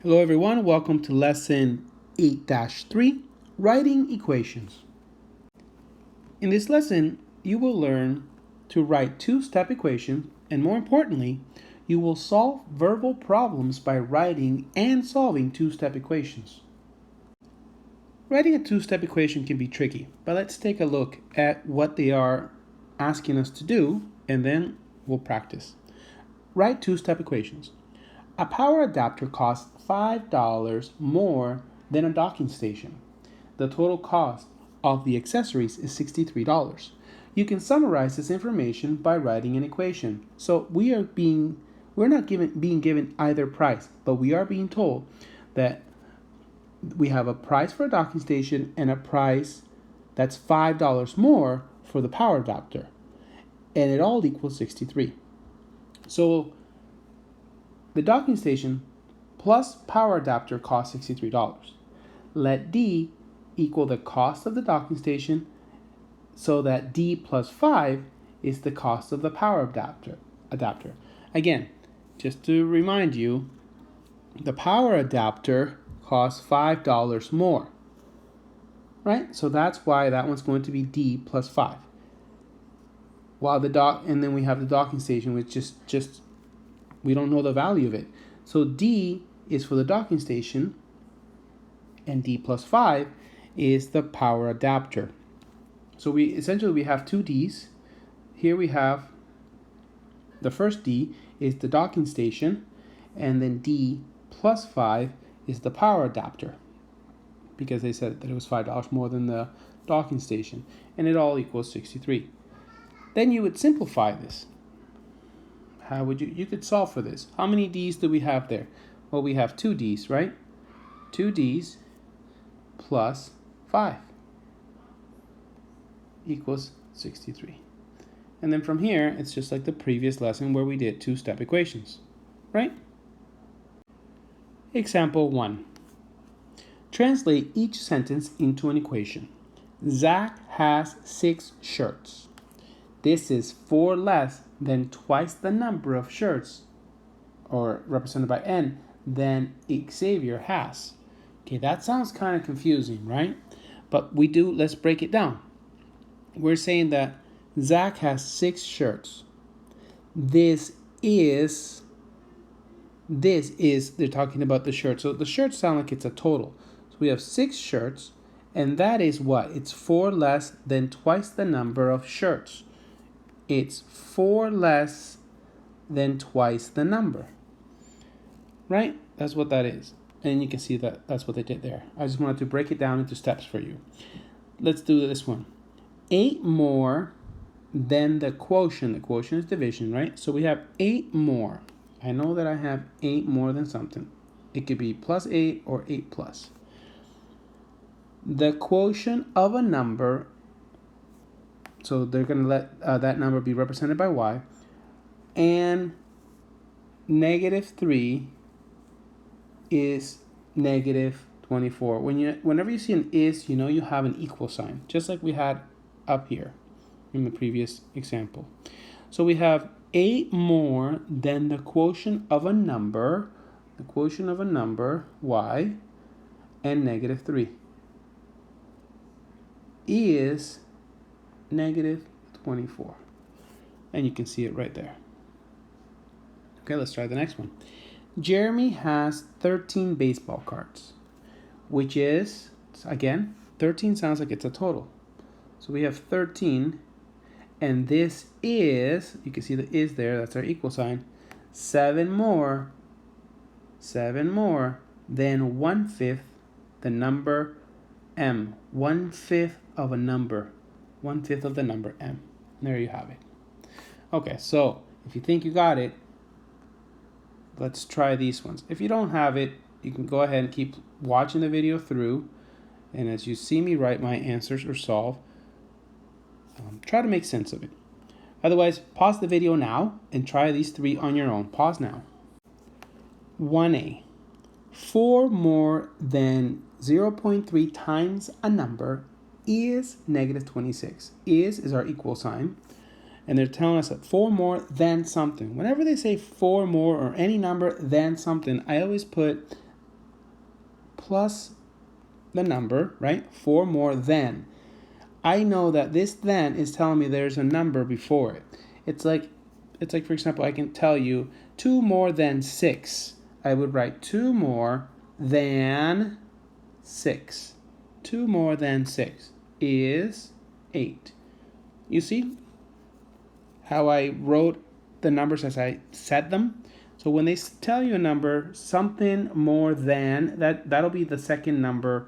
Hello everyone, welcome to lesson 8-3, Writing Equations. In this lesson, you will learn to write two-step equations, and more importantly, you will solve verbal problems by writing and solving two-step equations. Writing a two-step equation can be tricky, but let's take a look at what they are asking us to do, and then we'll practice. Write two-step equations. A power adapter costs $5 more than a docking station. The total cost of the accessories is $63. You can summarize this information by writing an equation. So we're not being given either price, but we are being told that we have a price for a docking station and a price that's $5 more for the power adapter. And it all equals 63. So the docking station plus power adapter costs $63. Let D equal the cost of the docking station so that D plus 5 is the cost of the power adapter. Again, just to remind you, the power adapter costs $5 more, right? So that's why that one's going to be D plus 5. While and then we have the docking station, which just we don't know the value of it. So D is for the docking station, and D plus 5 is the power adapter. So we have two D's. Here we have the first D is the docking station, and then D plus 5 is the power adapter, because they said that it was $5 more than the docking station, and it all equals 63. Then you would simplify this. How would you could solve for this? How many D's do we have there? Well, we have two D's, right? Two D's plus 5 equals 63. And then from here, it's just like the previous lesson where we did two-step equations, right? Example 1. Translate each sentence into an equation. Zach has 6 shirts. This is 4 less than twice the number of shirts, or represented by N, than Xavier has. Okay, that sounds kind of confusing, right? But let's break it down. We're saying that Zach has 6 shirts. This is, they're talking about the shirts. So the shirts sound like it's a total. So we have 6 shirts, and that is what? It's 4 less than twice the number of shirts. It's 4 less than twice the number, right? That's what that is. And you can see that that's what they did there. I just wanted to break it down into steps for you. Let's do this one. 8 more than the quotient. The quotient is division, right? So we have 8 more. I know that I have 8 more than something. It could be plus 8 or 8 plus. The quotient of a number, so they're going to let that number be represented by Y, and -3 is -24. Whenever you see an is, you know you have an equal sign, just like we had up here in the previous example. So we have 8 more than the quotient of a number, Y, and -3 is -24. And you can see it right there. Okay, let's try the next one. Jeremy has 13 baseball cards, which is, again, 13 sounds like it's a total. So we have 13, and this is, you can see the is there, that's our equal sign, 7 more than 1/5 the number M. 1/5 of a number. 1/5 of the number M. There you have it. Okay, so if you think you got it, let's try these ones. If you don't have it, you can go ahead and keep watching the video through, and as you see me write my answers or solve, try to make sense of it. Otherwise, pause the video now and try these 3 on your own. Pause now. 1A. 4 more than 0.3 times a number is -26. Is our equal sign. And they're telling us that 4 more than something. Whenever they say 4 more or any number than something, I always put plus the number, right? 4 more than. I know that this then is telling me there's a number before it. It's like, for example, I can tell you 2 more than 6. I would write 2 more than 6. 2 more than 6 is 8. You see how I wrote the numbers as I said them? So when they tell you a number, something more than, that'll be the second number,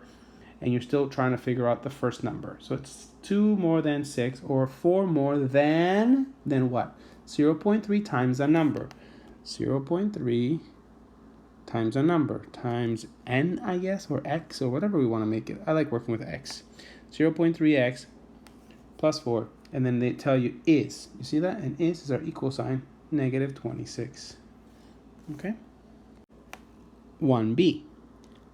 and you're still trying to figure out the first number. So it's 2 more than 6, or 4 more than what? 0.3 times a number. 0.3 times a number, times n, I guess, or x, or whatever we want to make it. I like working with x. 0.3x plus 4, and then they tell you is. You see that? And is our equal sign, negative 26. Okay? 1b.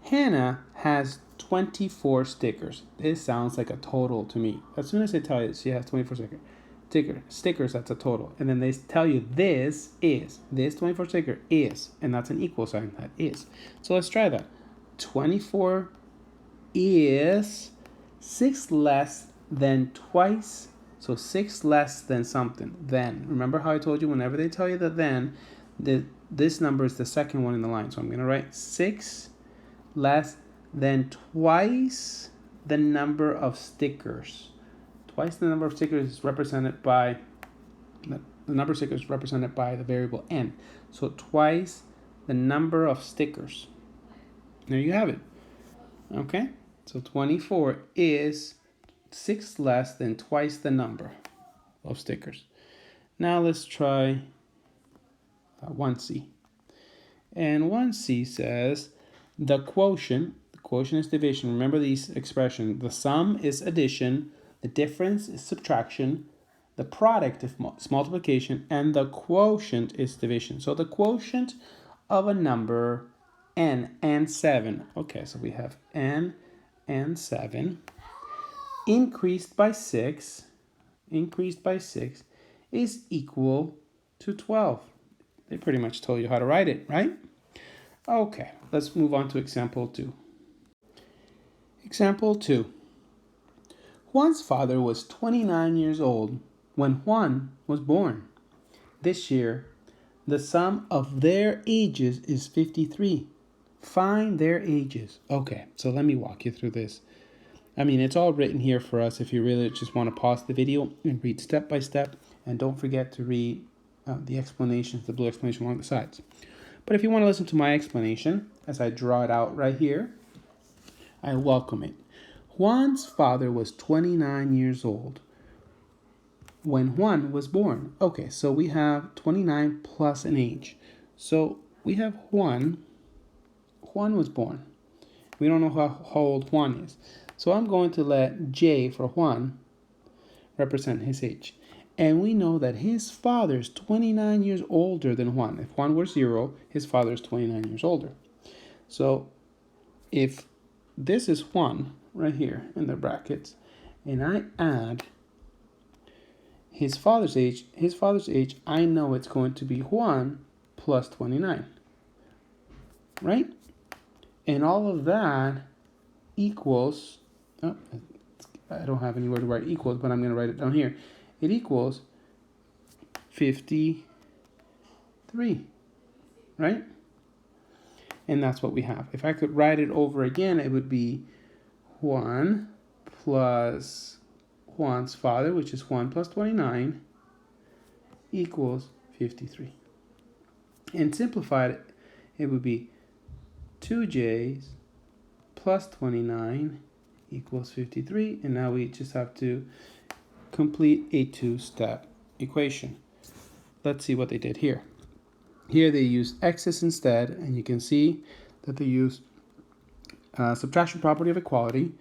Hannah has 24 stickers. This sounds like a total to me. As soon as they tell you she has 24 stickers, that's a total. And then they tell you this 24 sticker is, and that's an equal sign, that is. So let's try that. 24 is 6 less than twice. So 6 less than something. Then, remember how I told you whenever they tell you the then, this number is the second one in the line. So I'm going to write 6 less than twice the number of stickers. Twice the number of stickers is represented by, the number of stickers is represented by the variable n. So twice the number of stickers. There you have it. Okay? So 24 is 6 less than twice the number of stickers. Now let's try 1c. And 1c says the quotient is division. Remember these expressions. The sum is addition, the difference is subtraction, the product is multiplication, and the quotient is division. So the quotient of a number n and 7. Okay, so we have n and 7 increased by 6 is equal to 12. They pretty much told you how to write it, right? Okay, let's move on to example 2. Example 2. Juan's father was 29 years old when Juan was born. This year, the sum of their ages is 53. Find their ages. Okay, so let me walk you through this. I mean, it's all written here for us if you really just want to pause the video and read step by step. And don't forget to read the explanations, the blue explanation along the sides. But if you want to listen to my explanation, as I draw it out right here, I welcome it. Juan's father was 29 years old when Juan was born. Okay, so we have 29 plus an age. So we have Juan. Juan was born. We don't know how old Juan is. So I'm going to let J for Juan represent his age. And we know that his father is 29 years older than Juan. If Juan were 0, his father is 29 years older. So if this is Juan right here in the brackets, and I add his father's age, I know it's going to be Juan plus 29, right? And all of that equals, I don't have anywhere to write equals, but I'm going to write it down here. It equals 53, right? And that's what we have. If I could write it over again, it would be Juan plus Juan's father, which is Juan plus 29, equals 53. And simplified, it would be 2J's plus 29 equals 53. And now we just have to complete a two-step equation. Let's see what they did here. Here they use x's instead, and you can see that they use subtraction property of equality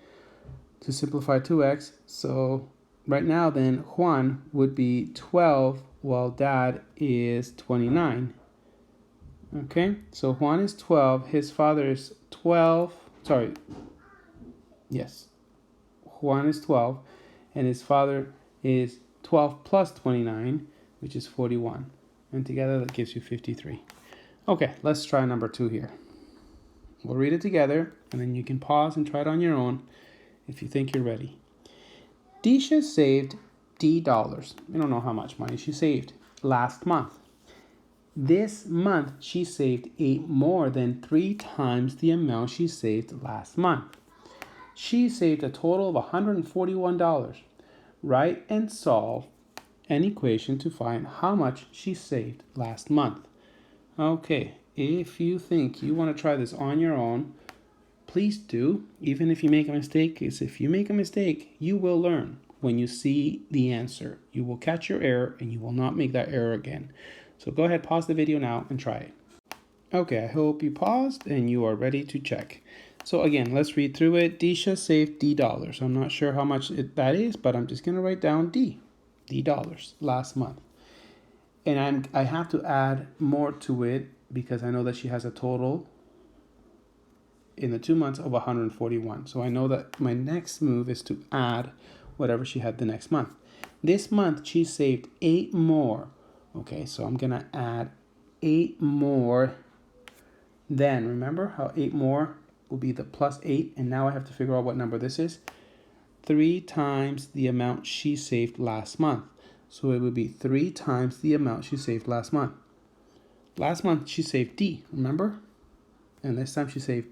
to simplify 2x. So right now then Juan would be 12 while dad is 29. Okay, so Juan is 12, his father is 12, Juan is 12, and his father is 12 plus 29, which is 41. And together that gives you 53. Okay, let's try number 2 here. We'll read it together, and then you can pause and try it on your own if you think you're ready. Disha saved D dollars. We don't know how much money she saved last month. This month, she saved 8 more than 3 times the amount she saved last month. She saved a total of $141. Write and solve an equation to find how much she saved last month. Okay, if you think you want to try this on your own, please do. Even if you make a mistake, because if you make a mistake, you will learn. When you see the answer, you will catch your error and you will not make that error again. So go ahead, pause the video now and try it. Okay, I hope you paused and you are ready to check. So again, let's read through it. Disha saved D dollars. I'm not sure how much that is, but I'm just going to write down D dollars last month. And I have to add more to it because I know that she has a total in the 2 months of 141. So I know that my next move is to add whatever she had the next month. This month she saved 8 more. Okay, so I'm gonna add 8 more. Then remember how 8 more will be the plus 8, and now I have to figure out what number this is. 3 times the amount she saved last month. So it would be 3 times the amount she saved last month. Last month she saved D, remember? And this time she saved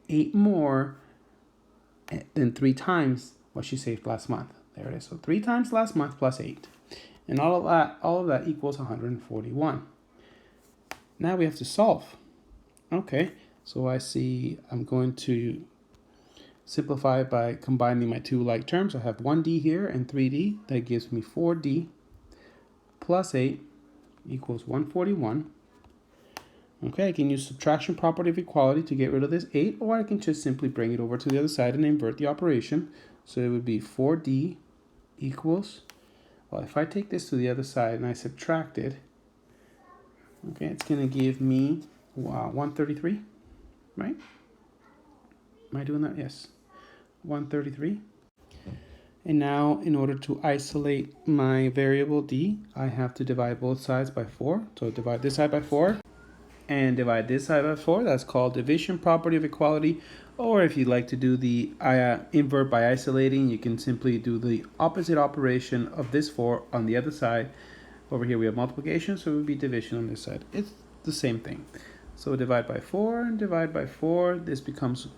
8 more than 3 times what she saved last month. There it is. So 3 times last month plus 8. And all of that equals 141. Now we have to solve. Okay, so I see I'm going to simplify it by combining my two like terms. I have 1D here and 3D. That gives me 4D plus 8 equals 141. Okay, I can use subtraction property of equality to get rid of this 8, or I can just simply bring it over to the other side and invert the operation. So it would be 4D equals, well, if I take this to the other side and I subtract it, okay, it's going to give me 133, right? Am I doing that? Yes. 133. And now, in order to isolate my variable D, I have to divide both sides by 4. So divide this side by 4 and divide this side by 4. That's called division property of equality. Or if you'd like to do the invert by isolating, you can simply do the opposite operation of this 4 on the other side. Over here we have multiplication, so it would be division on this side. It's the same thing. So divide by 4 and divide by 4. This becomes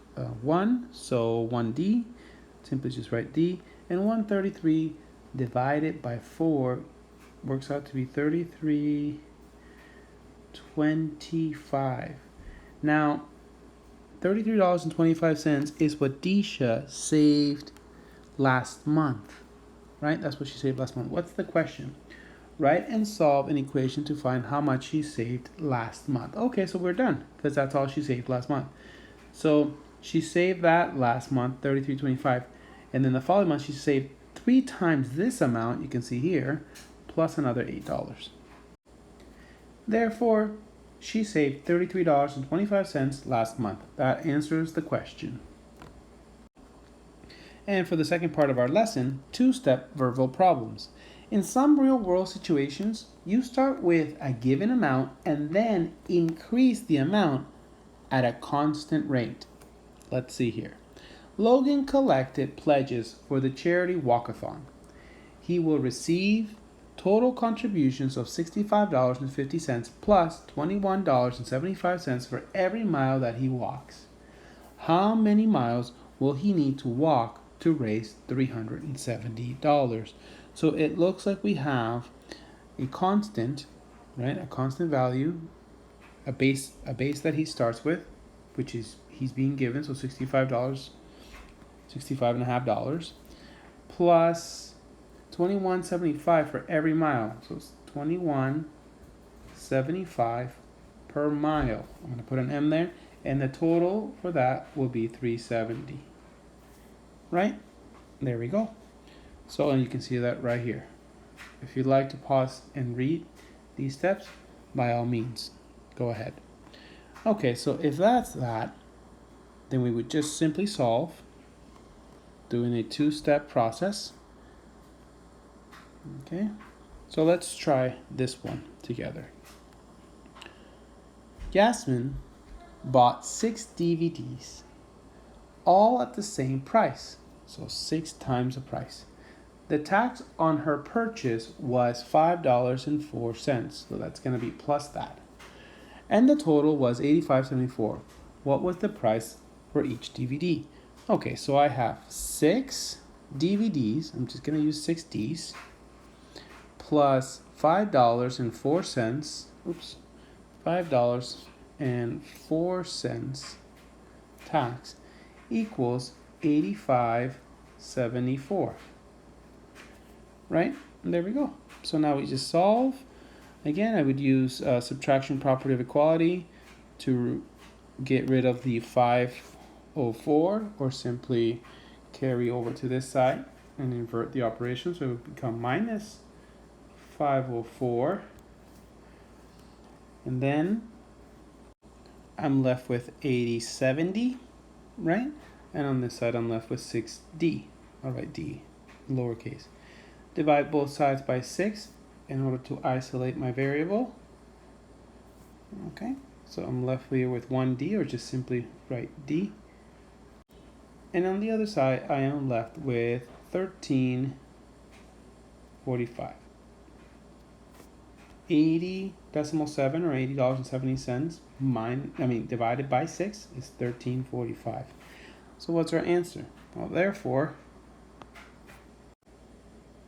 1, so 1D. Simply just write D. And 133 divided by 4 works out to be 33.25. Now, $33.25 is what Disha saved last month, right? That's what she saved last month. What's the question? Write and solve an equation to find how much she saved last month. Okay, so we're done because that's all she saved last month. So she saved that last month, $33.25, and then the following month she saved 3 times this amount, you can see here, plus another $8. Therefore, she saved $33.25 last month. That answers the question. And for the second part of our lesson, 2-step verbal problems. In some real-world situations, you start with a given amount and then increase the amount at a constant rate. Let's see here. Logan collected pledges for the charity walkathon. He will receive total contributions of $65.50 plus $21.75 for every mile that he walks. How many miles will he need to walk to raise $370? So it looks like we have a constant, right? A constant value, a base that he starts with, which is he's being given, so $65.50, plus $21.75 for every mile. So it's $21.75 per mile. I'm going to put an M there, and the total for that will be $370. Right? There we go. So, and you can see that right here. If you'd like to pause and read these steps, by all means, go ahead. Okay, so if that's that, then we would just simply solve doing a 2-step process. Okay, so let's try this one together. Yasmin bought 6 DVDs, all at the same price, so 6 times the price. The tax on her purchase was $5.04, so that's going to be plus that. And the total was $85.74. What was the price for each DVD? Okay, so I have 6 DVDs. I'm just going to use 6 Ds plus $5.04. Oops, $5.04 tax equals $85.74. Right? And there we go. So now we just solve. Again, I would use subtraction property of equality to get rid of the 504, or simply carry over to this side and invert the operation, so it would become minus 504. And then I'm left with 8070, right? And on this side I'm left with 6D. I'll write D lowercase. Divide both sides by 6 in order to isolate my variable. Okay, so I'm left here with 1D, or just simply write D. And on the other side, I am left with 1345. 80.7, or $80.70 divided by 6 is 1345. So what's our answer? Well, therefore,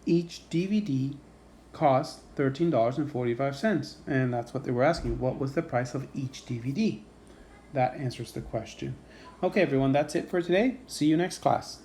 each DVD cost $13.45, and that's what they were asking. What was the price of each DVD? That answers the question. Okay, everyone, that's it for today. See you next class.